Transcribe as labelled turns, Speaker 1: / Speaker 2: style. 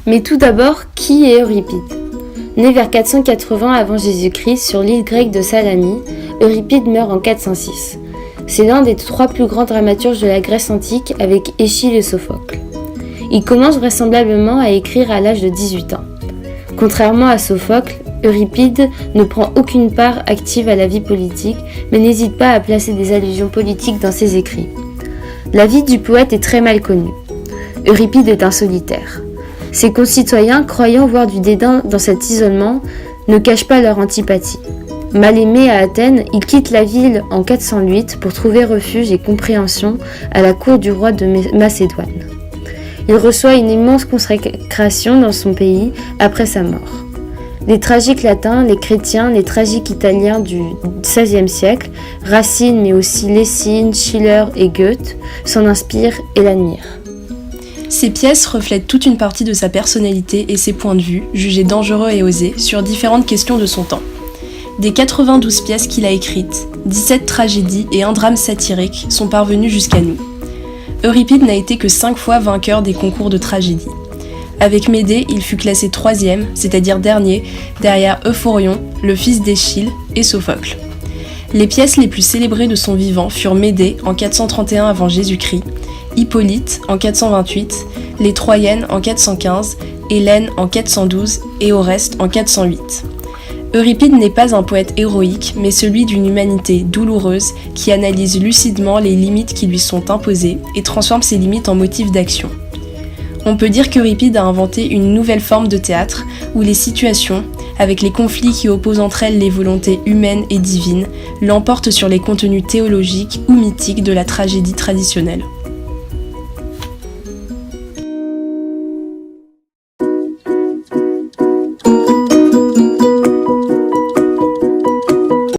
Speaker 1: Mais tout d'abord, qui est Euripide ? Né vers 480 avant Jésus-Christ sur l'île grecque de Salamie, Euripide meurt en 406. C'est l'un des 3 plus grands dramaturges de la Grèce antique avec Échille et Sophocle. Il commence vraisemblablement à écrire à l'âge de 18 ans. Contrairement à Sophocle, Euripide ne prend aucune part active à la vie politique, mais n'hésite pas à placer des allusions politiques dans ses écrits. La vie du poète est très mal connue. Euripide est un solitaire. Ses concitoyens, croyant voir du dédain dans cet isolement, ne cachent pas leur antipathie. Mal aimé à Athènes, il quitte la ville en 408 pour trouver refuge et compréhension à la cour du roi de Macédoine. Il reçoit une immense consécration dans son pays après sa mort. Les tragiques latins, les chrétiens, les tragiques italiens du XVIe siècle, Racine mais aussi Lessing, Schiller et Goethe, s'en inspirent et l'admirent.
Speaker 2: Ces pièces reflètent toute une partie de sa personnalité et ses points de vue, jugés dangereux et osés, sur différentes questions de son temps. Des 92 pièces qu'il a écrites, 17 tragédies et un drame satirique sont parvenus jusqu'à nous. Euripide n'a été que 5 fois vainqueur des concours de tragédie. Avec Médée, il fut classé 3e, c'est-à-dire dernier, derrière Euphorion, le fils d'Échille, et Sophocle. Les pièces les plus célébrées de son vivant furent Médée en 431 avant Jésus-Christ, Hippolyte en 428, les Troyennes en 415, Hélène en 412 et Oreste en 408. Euripide n'est pas un poète héroïque, mais celui d'une humanité douloureuse qui analyse lucidement les limites qui lui sont imposées et transforme ces limites en motifs d'action. On peut dire qu'Euripide a inventé une nouvelle forme de théâtre où les situations, avec les conflits qui opposent entre elles les volontés humaines et divines, l'emportent sur les contenus théologiques ou mythiques de la tragédie traditionnelle.